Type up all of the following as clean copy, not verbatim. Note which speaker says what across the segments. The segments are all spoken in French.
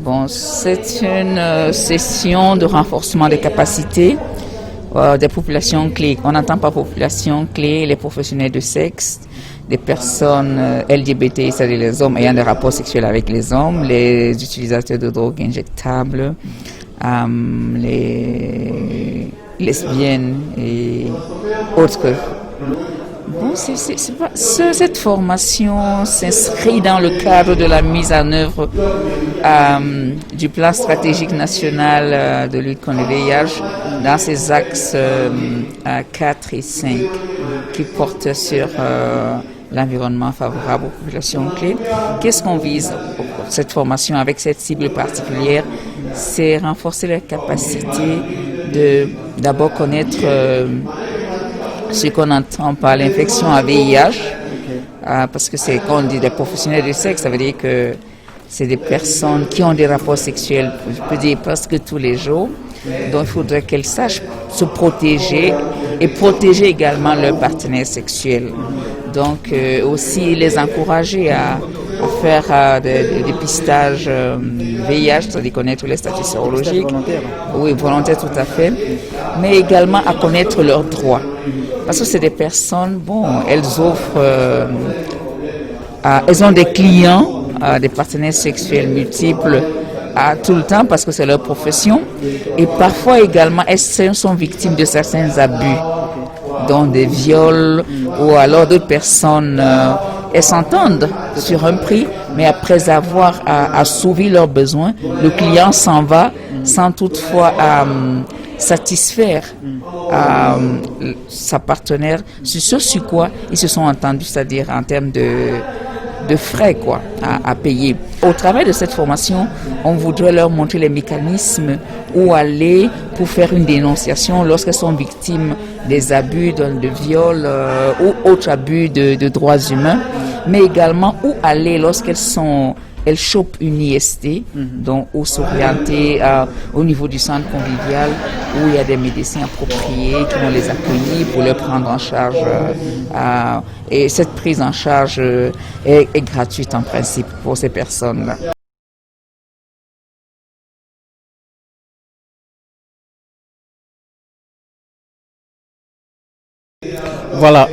Speaker 1: Bon, c'est une session de renforcement des capacités des populations clés. On entend par population clé les professionnels de sexe, des personnes LGBT, c'est-à-dire les hommes ayant des rapports sexuels avec les hommes, les utilisateurs de drogues injectables, les lesbiennes et autres. Bon, cette formation s'inscrit dans le cadre de la mise en œuvre du plan stratégique national de lutte contre le VIH dans ses axes 4 et 5 qui portent sur l'environnement favorable aux populations clés. Qu'est-ce qu'on vise pour cette formation avec cette cible particulière? C'est renforcer leur capacité de d'abord connaître ce qu'on entend par l'infection à VIH, parce que c'est quand on dit des professionnels du sexe, ça veut dire que c'est des personnes qui ont des rapports sexuels, je peux dire presque tous les jours. Donc il faudrait qu'elles sachent se protéger et protéger également leurs partenaires sexuels. Donc aussi les encourager à faire des dépistages VIH, c'est-à-dire connaître les statuts sérologiques. Oui, volontaire tout à fait. Mais également à connaître leurs droits. Parce que c'est des personnes, bon, elles offrent, elles ont des clients, des partenaires sexuels multiples tout le temps parce que c'est leur profession. Et parfois également, elles sont victimes de certains abus, dont des viols ou alors d'autres personnes. Elles s'entendent sur un prix, mais après avoir assouvi leurs besoins, le client s'en va sans toutefois satisfaire sa partenaire sur ce sur quoi ils se sont entendus, c'est-à-dire en termes de frais quoi, à payer. Au travers de cette formation, on voudrait leur montrer les mécanismes où aller pour faire une dénonciation lorsqu'elles sont victimes des abus, de viols ou autres abus de droits humains, mais également où aller lorsqu'elles chopent une IST, donc où s'orienter au niveau du centre convivial où il y a des médecins appropriés qui vont les accueillir pour les prendre en charge. Et cette prise en charge est gratuite en principe pour ces personnes-là.
Speaker 2: Voilà,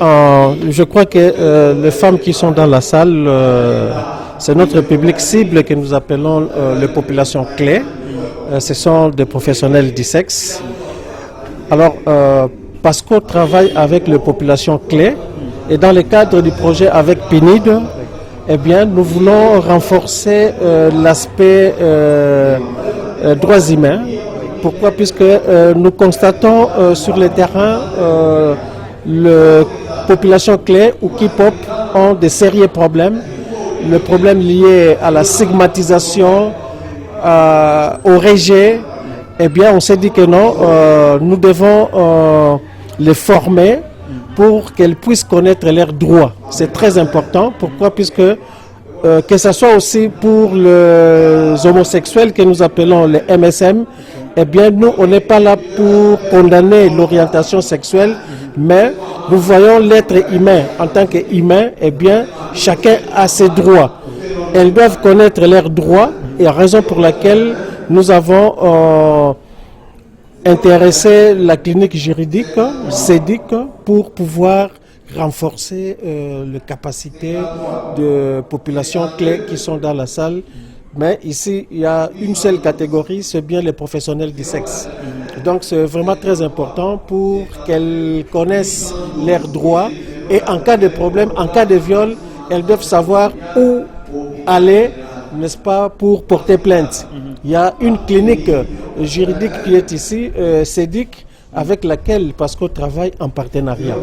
Speaker 2: je crois que les femmes qui sont dans la salle, c'est notre public cible que nous appelons les populations clés. Ce sont des professionnels du sexe. Alors, parce qu'on travaille avec les populations clés et dans le cadre du projet avec PNID, eh bien, nous voulons renforcer l'aspect droits humains. Pourquoi? Puisque nous constatons sur le terrain les populations clés ou K-pop ont de sérieux problèmes. Le problème lié à la stigmatisation, au rejet, eh bien, on s'est dit que non, nous devons les former pour qu'elles puissent connaître leurs droits. C'est très important. Pourquoi? Puisque que ce soit aussi pour les homosexuels que nous appelons les MSM, eh bien, nous, on n'est pas là pour condamner l'orientation sexuelle, mais nous voyons l'être humain. En tant qu'humain, eh bien, chacun a ses droits. Elles doivent connaître leurs droits, et raison pour laquelle nous avons intéressé la clinique juridique, CEDIC, pour pouvoir renforcer les capacités de populations clés qui sont dans la salle. Mais ici, il y a une seule catégorie, c'est bien les professionnels du sexe. Donc c'est vraiment très important pour qu'elles connaissent leurs droits et en cas de problème, en cas de viol, elles doivent savoir où aller, n'est-ce pas, pour porter plainte. Il y a une clinique juridique qui est ici, CEDIC, avec laquelle Pasco travaille en partenariat.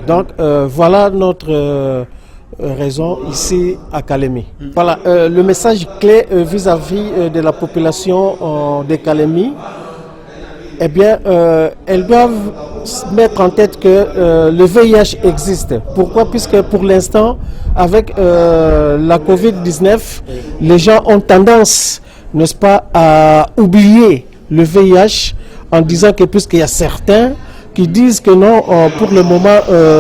Speaker 2: Donc voilà notre raison ici à Kalemi. Voilà, le message clé vis-à-vis de la population de Kalemi, eh bien, elles doivent mettre en tête que le VIH existe. Pourquoi? Puisque pour l'instant, avec la Covid-19, les gens ont tendance, n'est-ce pas, à oublier le VIH en disant que puisqu'il y a certains qui disent que non, pour le moment,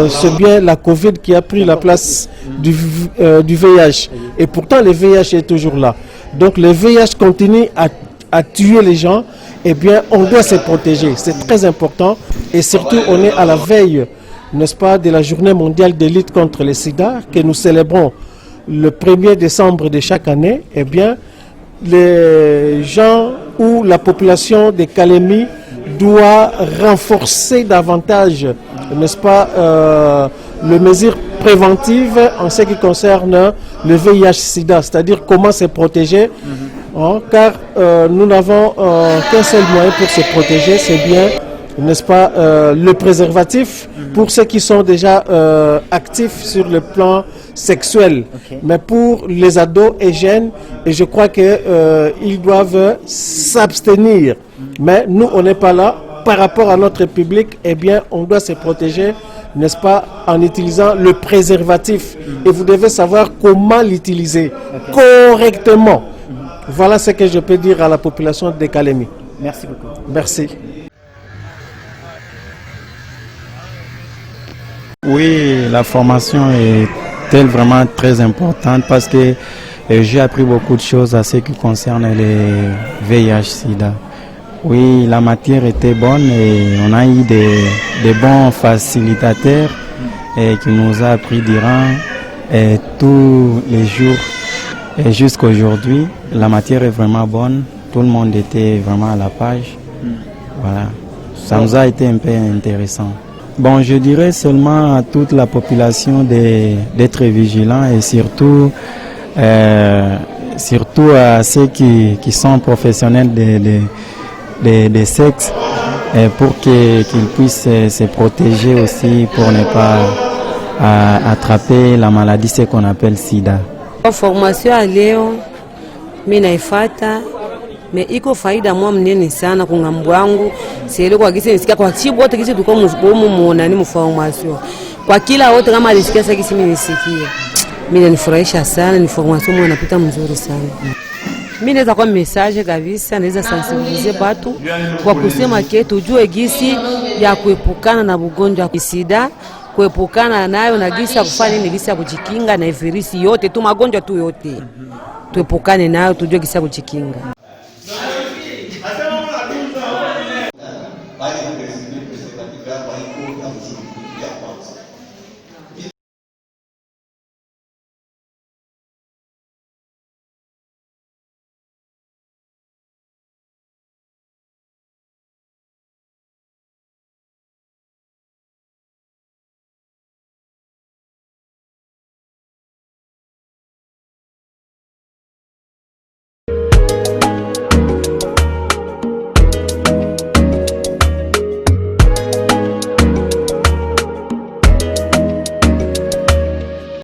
Speaker 2: c'est bien la Covid qui a pris la place du VIH. Et pourtant, le VIH est toujours là. Donc, le VIH continue à tuer les gens. Eh bien, on doit se protéger. C'est très important. Et surtout, on est à la veille, n'est-ce pas, de la journée mondiale de lutte contre le sida que nous célébrons le 1er décembre de chaque année. Eh bien, les gens ou la population de Kalemi doit renforcer davantage, n'est-ce pas, les mesures préventives en ce qui concerne le VIH-Sida, c'est-à-dire comment se protéger, car nous n'avons qu'un seul moyen pour se protéger, c'est bien, n'est-ce pas, le préservatif pour ceux qui sont déjà actifs sur le plan sexuel. Okay. Mais pour les ados et jeunes, et je crois qu'ils doivent s'abstenir. Mais nous, on n'est pas là. Par rapport à notre public, eh bien, on doit se protéger, n'est-ce pas, en utilisant le préservatif. Et vous devez savoir comment l'utiliser correctement. Voilà ce que je peux dire à la population de Kalemi.
Speaker 3: Merci beaucoup.
Speaker 2: Merci.
Speaker 4: Oui, la formation est vraiment très importante parce que j'ai appris beaucoup de choses à ce qui concerne les VIH-Sida. Oui, la matière était bonne et on a eu des bons facilitateurs qui nous ont appris durant tous les jours et jusqu'à aujourd'hui. La matière est vraiment bonne, tout le monde était vraiment à la page. Voilà, ça nous a été un peu intéressant. Bon, je dirais seulement à toute la population d'être vigilants et surtout à ceux qui sont professionnels des sexes pour qu'ils puissent se protéger aussi pour ne pas attraper la maladie, ce qu'on appelle SIDA.
Speaker 5: La formation ya leo mimi naifata iko faida mwa mnene sana kwa ngambo wangu siele kwa kisi nisikia kwa chibu wote kisi tuko muona ni mformation kwa kila wote kama alisikia sasa kisi mimi nisikia mimi nifurahisha sana, ni formation mwa napita mzuri sana. Mimi naweza kwa message kabisa, naweza sensibiliser watu kwa kusema ke tujue gisi ya kuepukana na ugonjwa wa SIDA, kuepukana nayo na gisi ya kufanya nini, gisi ya kujikinga na virusi yote tu, magonjwa tu yote tuepukane nayo, tujue gisi ya kujikinga.